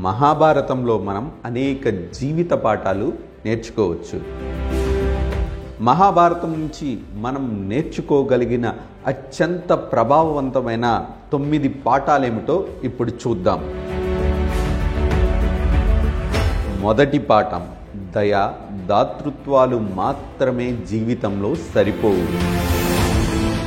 మహాభారతంలో మనం అనేక జీవిత పాఠాలు నేర్చుకోవచ్చు. మహాభారతం నుంచి మనం నేర్చుకోగలిగిన అత్యంత ప్రభావవంతమైన 9 పాఠాలేమిటో ఇప్పుడు చూద్దాం. మొదటి పాఠం, దయ, దాతృత్వాలు మాత్రమే జీవితంలో సరిపోవు.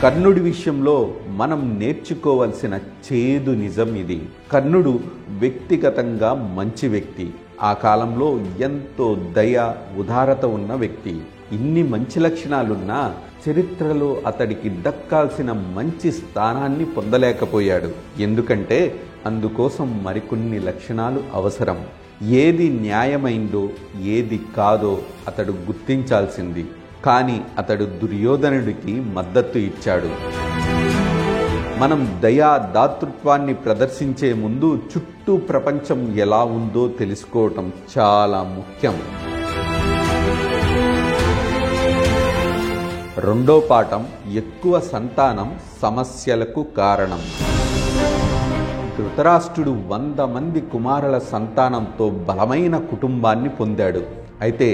కర్ణుడి విషయంలో మనం నేర్చుకోవలసిన చేదు నిజం ఇది. కర్ణుడు వ్యక్తిగతంగా మంచి వ్యక్తి, ఆ కాలంలో ఎంతో దయ, ఉదారత ఉన్న వ్యక్తి. ఇన్ని మంచి లక్షణాలున్నా చరిత్రలో అతడికి దక్కాల్సిన మంచి స్థానాన్ని పొందలేకపోయాడు. ఎందుకంటే అందుకోసం మరికొన్ని లక్షణాలు అవసరం. ఏది న్యాయమైందో ఏది కాదో అతడు గుర్తించాల్సింది. కానీ అతడు దుర్యోధనుడికి మద్దతు ఇచ్చాడు. మనం దయా దాతృత్వాన్ని ప్రదర్శించే ముందు చుట్టూ ప్రపంచం ఎలా ఉందో తెలుసుకోవటం చాలా ముఖ్యం. రెండో పాఠం, ఎక్కువ సంతానం సమస్యలకు కారణం. ధృతరాష్ట్రుడు 100 మంది కుమారుల సంతానంతో బలమైన కుటుంబాన్ని పొందాడు. అయితే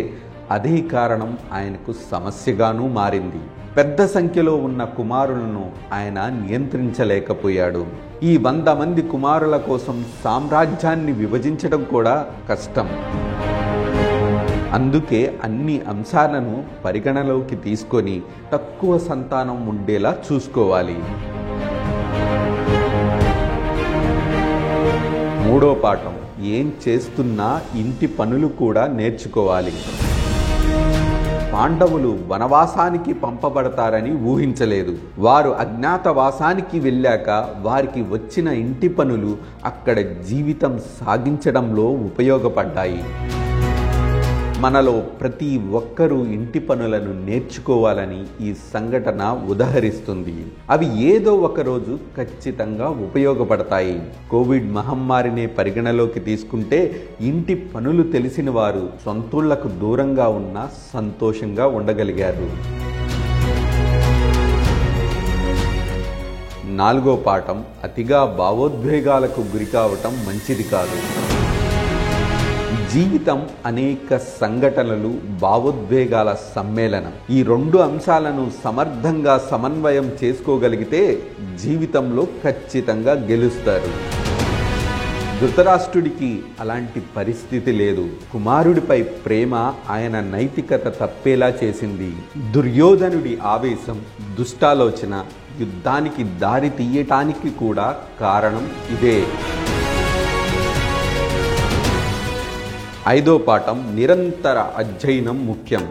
అదే కారణం ఆయనకు సమస్యగానూ మారింది. పెద్ద సంఖ్యలో ఉన్న కుమారులను ఆయన నియంత్రించలేకపోయాడు. ఈ 100 మంది కుమారుల కోసం సామ్రాజ్యాన్ని విభజించడం కూడా కష్టం. అందుకే అన్ని అంశాలను పరిగణలోకి తీసుకొని తక్కువ సంతానం ఉండేలా చూసుకోవాలి. మూడో పాఠం, ఏం చేస్తున్నా ఇంటి పనులు కూడా నేర్చుకోవాలి. పాండవులు వనవాసానికి పంపబడతారని ఊహించలేదు. వారు అజ్ఞాతవాసానికి వెళ్ళాక వారికి వచ్చిన ఇంటి పనులు అక్కడ జీవితం సాగించడంలో ఉపయోగపడ్డాయి. మనలో ప్రతి ఒక్కరూ ఇంటి పనులను నేర్చుకోవాలని ఈ సంఘటన ఉదహరిస్తుంది. అవి ఏదో ఒక రోజు ఖచ్చితంగా ఉపయోగపడతాయి. కోవిడ్ మహమ్మారినే పరిగణలోకి తీసుకుంటే ఇంటి పనులు తెలిసిన వారు సొంతూళ్లకు దూరంగా ఉన్నా సంతోషంగా ఉండగలిగారు. నాలుగో పాఠం, అతిగా భావోద్వేగాలకు గురి కావటం మంచిది కాదు. జీవితం అనేక సంఘటనలు, భావోద్వేగాల సమ్మేళనం. ఈ 2 అంశాలను సమర్థంగా సమన్వయం చేసుకోగలిగితే జీవితంలో ఖచ్చితంగా గెలుస్తారు. ధృతరాష్ట్రుడికి అలాంటి పరిస్థితి లేదు. కుమారుడిపై ప్రేమ ఆయన నైతికత తప్పేలా చేసింది. దుర్యోధనుడి ఆవేశం, దుష్టాలోచన యుద్ధానికి దారి తీయటానికి కూడా కారణం ఇదే. ఐదో పాఠం, నిరంతర అధ్యయనం ముఖ్యం.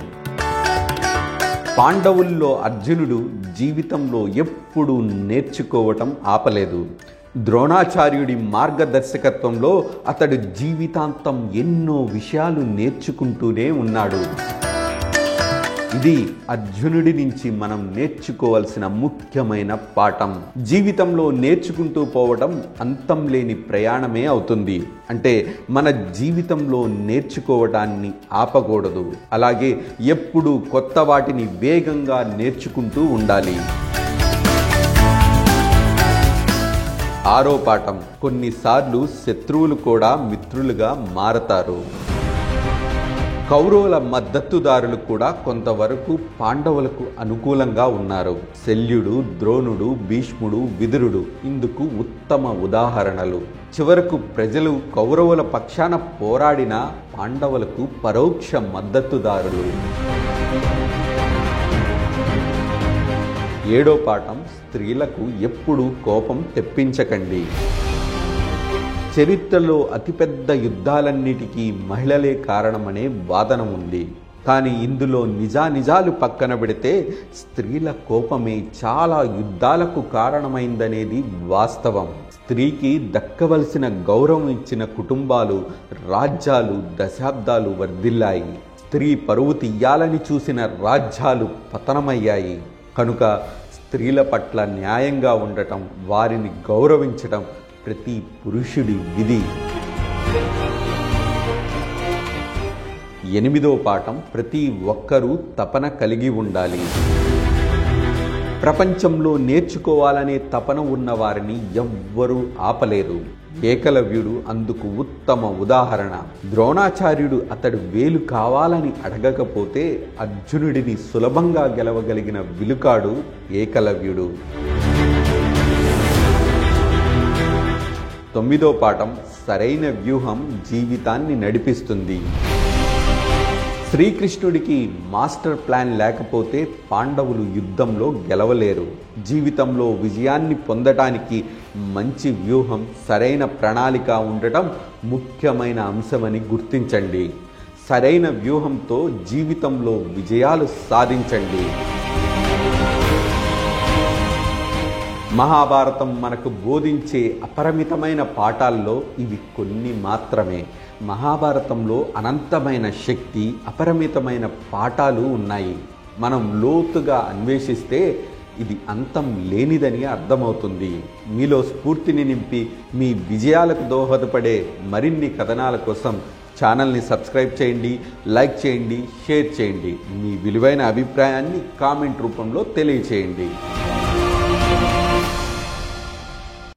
పాండవుల్లో అర్జునుడు జీవితంలో ఎప్పుడూ నేర్చుకోవటం ఆపలేదు. ద్రోణాచార్యుడి మార్గదర్శకత్వంలో అతడు జీవితాంతం ఎన్నో విషయాలు నేర్చుకుంటూనే ఉన్నాడు. ఇది అర్జునుడి నుంచి మనం నేర్చుకోవాల్సిన ముఖ్యమైన పాఠం. జీవితంలో నేర్చుకుంటూ పోవడం అంతం లేని ప్రయాణమే అవుతుంది. అంటే మన జీవితంలో నేర్చుకోవడాన్ని ఆపకూడదు. అలాగే ఎప్పుడూ కొత్త వాటిని వేగంగా నేర్చుకుంటూ ఉండాలి. ఆరో పాఠం, కొన్నిసార్లు శత్రువులు కూడా మిత్రులుగా మారతారు. కౌరవుల మద్దతుదారులు కూడా కొంతవరకు పాండవులకు అనుకూలంగా ఉన్నారు. శల్యుడు, ద్రోణుడు, భీష్ముడు, విదురుడు ఇందుకు ఉత్తమ ఉదాహరణలు. చివరకు ప్రజలు కౌరవుల పక్షాన పోరాడిన పాండవులకు పరోక్ష మద్దతుదారులు. ఏడో పాఠం, స్త్రీలకు ఎప్పుడూ కోపం తెప్పించకండి. చరిత్రలో అతిపెద్ద యుద్ధాలన్నిటికీ మహిళలే కారణమనే వాదన ఉంది. కానీ ఇందులో నిజాలు పక్కన పెడితే స్త్రీల కోపమే చాలా యుద్ధాలకు కారణమైందనేది వాస్తవం. స్త్రీకి దక్కవలసిన గౌరవం ఇచ్చిన కుటుంబాలు, రాజ్యాలు దశాబ్దాలు వర్ధిల్లాయి. స్త్రీ పరువు తీయాలని చూసిన రాజ్యాలు పతనమయ్యాయి. కనుక స్త్రీల పట్ల న్యాయంగా ఉండటం, వారిని గౌరవించటం ప్రతి పురుషుడి విధి. ఎనిమిదో పాఠం, ప్రతి ఒక్కరూ తపన కలిగి ఉండాలి. ప్రపంచంలో నేర్చుకోవాలనే తపన ఉన్న వారిని ఎవ్వరూ ఆపలేరు. ఏకలవ్యుడు అందుకు ఉత్తమ ఉదాహరణ. ద్రోణాచార్యుడు అతడు వేలు కావాలని అడగకపోతే అర్జునుడిని సులభంగా గెలవగలిగిన విలుకాడు ఏకలవ్యుడు. 9వ పాఠం, సరైన వ్యూహం జీవితాన్ని నడిపిస్తుంది. శ్రీకృష్ణుడికి మాస్టర్ ప్లాన్ లేకపోతే పాండవులు యుద్ధంలో గెలవలేరు. జీవితంలో విజయాన్ని పొందటానికి మంచి వ్యూహం, సరైన ప్రణాళిక ఉండటం ముఖ్యమైన అంశమని గుర్తించండి. సరైన వ్యూహంతో జీవితంలో విజయాలు సాధించండి. మహాభారతం మనకు బోధించే అపరిమితమైన పాఠాల్లో ఇవి కొన్ని మాత్రమే. మహాభారతంలో అనంతమైన శక్తి, అపరిమితమైన పాఠాలు ఉన్నాయి. మనం లోతుగా అన్వేషిస్తే ఇది అంతం లేనిదని అర్థమవుతుంది. మీలో స్ఫూర్తిని నింపి మీ విజయాలకు దోహదపడే మరిన్ని కథనాల కోసం ఛానల్ని సబ్స్క్రైబ్ చేయండి, లైక్ చేయండి, షేర్ చేయండి. మీ విలువైన అభిప్రాయాన్ని కామెంట్ రూపంలో తెలియచేయండి.